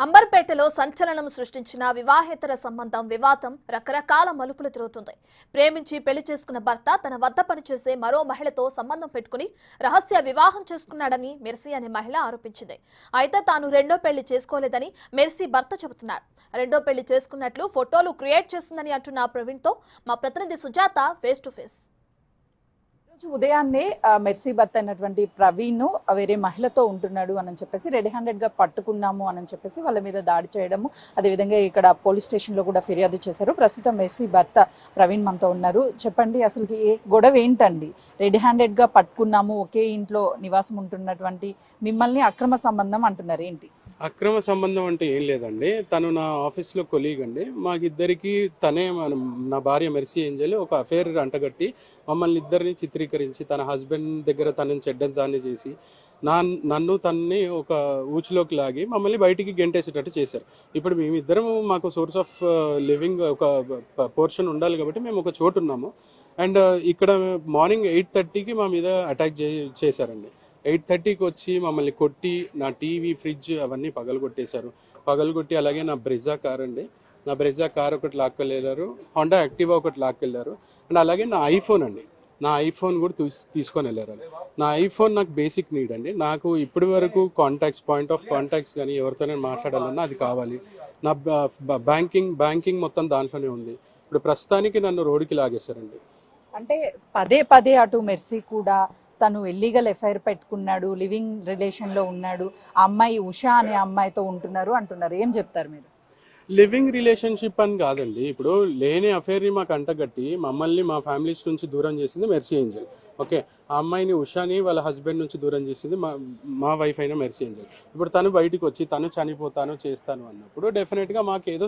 అంబర్పేటలో సంచలనం సృష్టించిన వివాహేతర సంబంధం వివాదం రకరకాల మలుపులు తిరుగుతుంది. ప్రేమించి పెళ్లి చేసుకున్న భర్త తన వద్ద పనిచేసే మరో మహిళతో సంబంధం పెట్టుకుని రహస్య వివాహం చేసుకున్నాడని మెర్సీ అనే మహిళ ఆరోపించింది. అయితే తాను రెండో పెళ్లి చేసుకోలేదని మెర్సీ భర్త చెబుతున్నాడు. రెండో పెళ్లి చేసుకున్నట్లు ఫోటోలు క్రియేట్ చేస్తుందని అంటున్న ప్రవీణ్తో మా ప్రతినిధి సుజాత ఫేస్ టు ఫేస్. ఉదయాన్నే మెర్సీ భర్త అయినటువంటి ప్రవీణ్ వేరే మహిళతో ఉంటున్నాడు అని చెప్పేసి రెడ్ హ్యాండెడ్ గా పట్టుకున్నాము అని చెప్పేసి వాళ్ళ మీద దాడి చేయడము, అదేవిధంగా ఇక్కడ పోలీస్ స్టేషన్ లో కూడా ఫిర్యాదు చేశారు. ప్రస్తుతం మెర్సీ భర్త ప్రవీణ్ మనతో ఉన్నారు. చెప్పండి, అసలు గొడవ ఏంటండి? రెడ్ హ్యాండెడ్ గా పట్టుకున్నాము, ఒకే ఇంట్లో నివాసం ఉంటున్నటువంటి మిమ్మల్ని అక్రమ సంబంధం అంటున్నారు, ఏంటి? అక్రమ సంబంధం అంటే ఏం లేదండి. తను నా ఆఫీస్లో కొలీగ్ అండి. మాకిద్దరికి తనే నా భార్య మెర్సీ ఏంజల్ ఒక అఫేర్ అంటగట్టి మమ్మల్ని ఇద్దరిని చిత్రీకరించి తన హస్బెండ్ దగ్గర తనని చెడ్డదాన్ని చేసి నన్ను తన్ని ఒక ఊచులోకి లాగి మమ్మల్ని బయటికి గెంటేసేటట్టు చేశారు. ఇప్పుడు మేమిద్దరం మాకు సోర్స్ ఆఫ్ లివింగ్ ఒక పోర్షన్ ఉండాలి కాబట్టి మేము ఒక చోటు ఉన్నాము. అండ్ ఇక్కడ మార్నింగ్ 8:30కి మా మీద అటాక్ చేశారండి. 8:30కి వచ్చి మమ్మల్ని కొట్టి నా టీవీ, ఫ్రిడ్జ్ అవన్నీ పగలగొట్టేశారు. పగలగొట్టి అలాగే నా బ్రెజా కార్ అండి, నా బ్రెజా కార్ ఒకటి లాక్కెళ్ళారు, హోండా యాక్టివా ఒకటి లాక్కెళ్ళారు. అండ్ అలాగే నా ఐఫోన్ అండి, నా ఐఫోన్ కూడా తీసుకొని వెళ్ళారు. నా ఐఫోన్ నాకు బేసిక్ నీడ్ అండి. నాకు ఇప్పటి వరకు కాంటాక్ట్స్, పాయింట్ ఆఫ్ కాంటాక్ట్స్ కానీ ఎవరితోనే మాట్లాడాలన్నా అది కావాలి. నా బ్యాంకింగ్ మొత్తం దాంట్లోనే ఉంది. ఇప్పుడు ప్రస్తుతానికి నన్ను రోడ్డుకి లాగేశారండి. అంటే పదే పదే అటు మెర్సీ కూడా తను ఇల్లీగల్ ఎఫ్ఐఆర్ పెట్టుకున్నాడు, లివింగ్ రిలేషన్ లో ఉన్నాడు, ఆ అమ్మాయి ఉషా అనే అమ్మాయితో ఉంటున్నారు అంటున్నారు. ఏం చెప్తారు మీరు? లివింగ్ రిలేషన్షిప్ అని కాదండి. ఇప్పుడు లేని అఫేర్ని మాకు అంటగట్టి మమ్మల్ని మా ఫ్యామిలీస్ నుంచి దూరం చేసింది మెర్సీ ఏంజల్. ఓకే, ఆ అమ్మాయిని ఉషాని వాళ్ళ హస్బెండ్ నుంచి దూరం చేసింది మా వైఫ్ అయిన మెర్సీ ఏంజల్. ఇప్పుడు తను బయటకు వచ్చి తను చనిపోతాను చేస్తాను అన్నప్పుడు డెఫినెట్గా మాకు ఏదో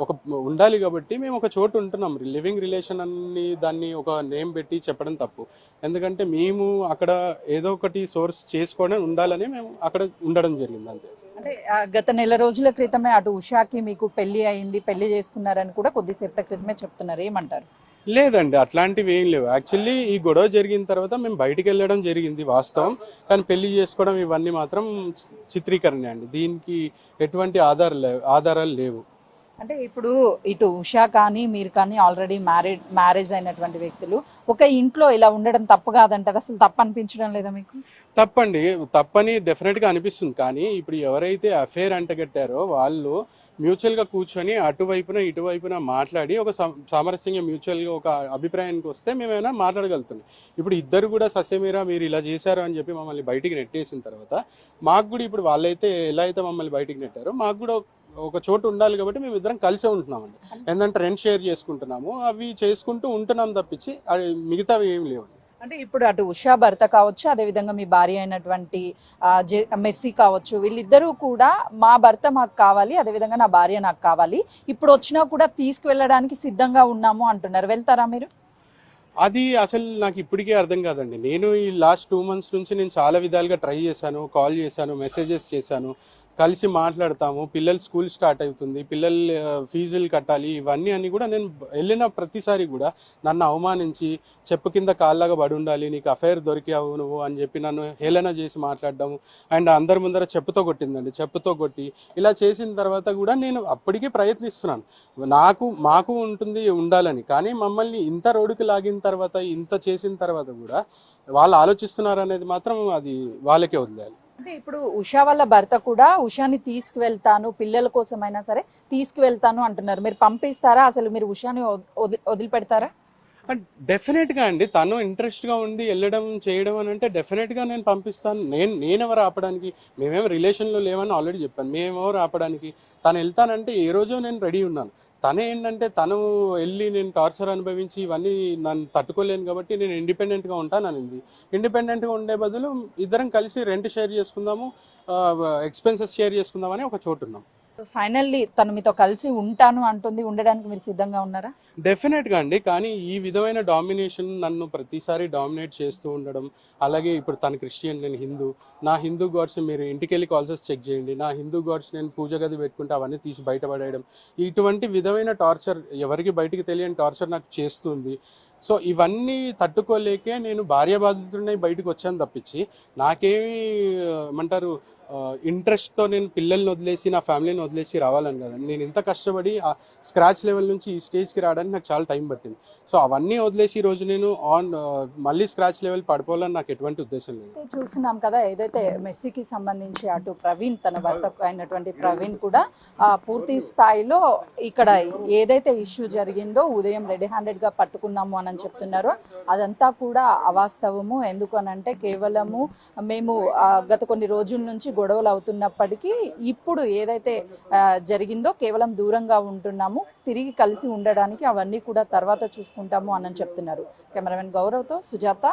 ఒక ఉండాలి కాబట్టి మేము ఒక చోటు ఉంటున్నాం. లివింగ్ రిలేషన్ అని దాన్ని ఒక నేమ్ పెట్టి చెప్పడం తప్పు. ఎందుకంటే మేము అక్కడ ఏదో ఒకటి సోర్స్ చేసుకోవడం ఉండాలని మేము అక్కడ ఉండడం జరిగింది, అంతే. అంటే గత నెల రోజుల క్రితమే అటు ఉషాకి మీకు పెళ్లి అయింది, పెళ్లి చేసుకున్నారని కూడా కొద్దిసేపటి క్రితమే చెప్తున్నారు, ఏమంటారు? లేదండి, అట్లాంటివి ఏం లేవు. యాక్చువల్లీ ఈ గొడవ జరిగిన తర్వాత మేము బయటికి వెళ్ళడం జరిగింది వాస్తవం, కానీ పెళ్లి చేసుకోవడం ఇవన్నీ మాత్రం చిత్రీకరణ అండి. దీనికి ఎటువంటి ఆధారాలు లేవు. అంటే ఇప్పుడు ఇటు ఉషా కానీ మీరు కానీ ఆల్రెడీ మ్యారేజ్ అయినటువంటి వ్యక్తులు ఒక ఇంట్లో ఇలా ఉండడం తప్పు కాదంటారు? అసలు తప్పు అనిపించడం లేదా మీకు? తప్పండి, తప్పని డెఫినెట్గా అనిపిస్తుంది. కానీ ఇప్పుడు ఎవరైతే అఫేర్ అంటగట్టారో వాళ్ళు మ్యూచువల్గా కూర్చొని అటువైపున ఇటువైపున మాట్లాడి ఒక సామరస్యంగా మ్యూచువల్గా ఒక అభిప్రాయానికి వస్తే మేమైనా మాట్లాడగలుగుతున్నాం. ఇప్పుడు ఇద్దరు కూడా ససేమీరా మీరు ఇలా చేశారు అని చెప్పి మమ్మల్ని బయటికి నెట్టేసిన తర్వాత మాకు కూడా ఇప్పుడు వాళ్ళైతే ఎలా అయితే మమ్మల్ని బయటికి నెట్టారో మాకు కూడా ఒక చోటు ఉండాలి కాబట్టి మేము ఇద్దరం కలిసే ఉంటున్నామండి. ఏంటంటే రెంట్ షేర్ చేసుకుంటున్నాము, అవి చేసుకుంటూ ఉంటున్నాం తప్పించి మిగతావి ఏమి లేవు. అంటే ఇప్పుడు అటు ఉషా భర్త కావచ్చు, అదేవిధంగా మీ భార్య అయినటువంటి మెర్సీ కావచ్చు, వీళ్ళిద్దరూ కూడా మా భర్త మాకు కావాలి, అదేవిధంగా నా భార్య నాకు కావాలి, ఇప్పుడు వచ్చినా కూడా తీసుకువెళ్ళడానికి సిద్ధంగా ఉన్నాము అంటున్నారు. వెళ్తారా మీరు? అది అసలు నాకు ఇప్పటికే అర్థం కాదండి. నేను ఈ లాస్ట్ 2 months నుంచి నేను చాలా విధాలుగా ట్రై చేశాను, కాల్ చేశాను, మెసేజెస్ చేశాను, కలిసి మాట్లాడతాము. పిల్లలు స్కూల్ స్టార్ట్ అవుతుంది, పిల్లలు ఫీజులు కట్టాలి, ఇవన్నీ అన్నీ కూడా నేను వెళ్ళిన ప్రతిసారి కూడా నన్ను అవమానించి చెప్పు కింద కాళ్ళగా పడి ఉండాలి, నీకు అఫైర్ దొరికావు నువ్వు అని చెప్పి నన్ను హేళన చేసి మాట్లాడడం. అండ్ అందరి ముందర చెప్పుతో కొట్టిందండి, చెప్పుతో కొట్టి ఇలా చేసిన తర్వాత కూడా నేను అప్పటికీ ప్రయత్నిస్తున్నాను, మాకు ఉంటుంది ఉండాలని. కానీ మమ్మల్ని ఇంత రోడ్డుకి లాగిన తర్వాత, ఇంత చేసిన తర్వాత కూడా వాళ్ళు ఆలోచిస్తున్నారు అనేది మాత్రం అది వాళ్ళకే వదిలేయాలి. అంటే ఇప్పుడు ఉషా వాళ్ళ భర్త కూడా ఉషాని తీసుకువెళ్తాను, పిల్లల కోసమైనా సరే తీసుకువెళ్తాను అంటున్నారు. మీరు పంపిస్తారా? అసలు మీరు ఉషాని వదిలిపెడతారా? డెఫినెట్గా అండి, తను ఇంట్రెస్ట్గా ఉండి వెళ్ళడం చేయడం అని అంటే డెఫినెట్గా నేను పంపిస్తాను. నేనెవరు ఆపడానికి? మేమేమో రిలేషన్లో లేవని ఆల్రెడీ చెప్పాను. మేమెవరు ఆపడానికి? తను వెళ్తానంటే ఏ రోజో నేను రెడీ ఉన్నాను. తనే ఏంటంటే తను వెళ్ళి నేను టార్చర్ అనుభవించి ఇవన్నీ నన్ను తట్టుకోలేను కాబట్టి నేను ఇండిపెండెంట్గా ఉంటాననింది. ఇండిపెండెంట్గా ఉండే బదులు ఇద్దరం కలిసి రెంట్ షేర్ చేసుకుందాము, ఎక్స్పెన్సెస్ షేర్ చేసుకుందామని ఒక చోటు ఉన్నాం. ఫైనల్లీ తను మీతో కలిసి ఉంటాను అంటుంది, ఉండడానికి మీరు సిద్ధంగా ఉన్నారా? డెఫినెట్గా అండి. కానీ ఈ విధమైన డామినేషన్ నన్ను ప్రతిసారి డామినేట్ చేస్తూ ఉండడం, అలాగే ఇప్పుడు తను క్రిస్టియన్, నేను హిందూ, నా హిందూ గాడ్స్ మీరు ఇంటికి వెళ్ళి కాల్సెస్ చెక్ చేయండి, నా హిందూ గాడ్స్ నేను పూజ గది పెట్టుకుంటే అవన్నీ తీసి బయటపడేయడం, ఇటువంటి విధమైన టార్చర్, ఎవరికి బయటికి తెలియని టార్చర్ నాకు చేస్తుంది. సో ఇవన్నీ తట్టుకోలేకే నేను భార్య బాధితుడిని బయటకు వచ్చాను తప్పించి నాకేమి ఏమంటారు ఇంట్రెస్ట్తో నేను పిల్లల్ని వదిలేసి నా ఫ్యామిలీని వదిలేసి రావాలని కదండి. నేను ఇంత కష్టపడి ఆ స్క్రాచ్ లెవెల్ నుంచి ఈ స్టేజ్కి రావడానికి నాకు చాలా టైం పట్టింది. సో అవన్నీ వదిలేసి ఈరోజు నేను మళ్ళీ స్క్రాచ్ లెవెల్ పడిపోవాలని నాకు ఎటువంటి ఉద్దేశం లేదు. చూస్తున్నాం కదా, ఏదైతే మెర్సీకి సంబంధించి అటు ప్రవీణ్ తన భర్త అయినటువంటి ప్రవీణ్ కూడా పూర్తి స్థాయిలో ఇక్కడ ఏదైతే ఇష్యూ జరిగిందో ఉదయం రెడీ హ్యాండెడ్ గా పట్టుకున్నాము అని చెప్తున్నారో అదంతా కూడా అవాస్తవము. ఎందుకు అనంటే కేవలము మేము గత కొన్ని రోజుల నుంచి గొడవలు అవుతున్నప్పటికీ ఇప్పుడు ఏదైతే జరిగిందో కేవలం దూరంగా ఉంటున్నాము, తిరిగి కలిసి ఉండడానికి అవన్నీ కూడా తర్వాత చూసుకుంటాము అని చెప్తున్నారు. కెమెరామెన్ గౌరవ్తో సుజాత,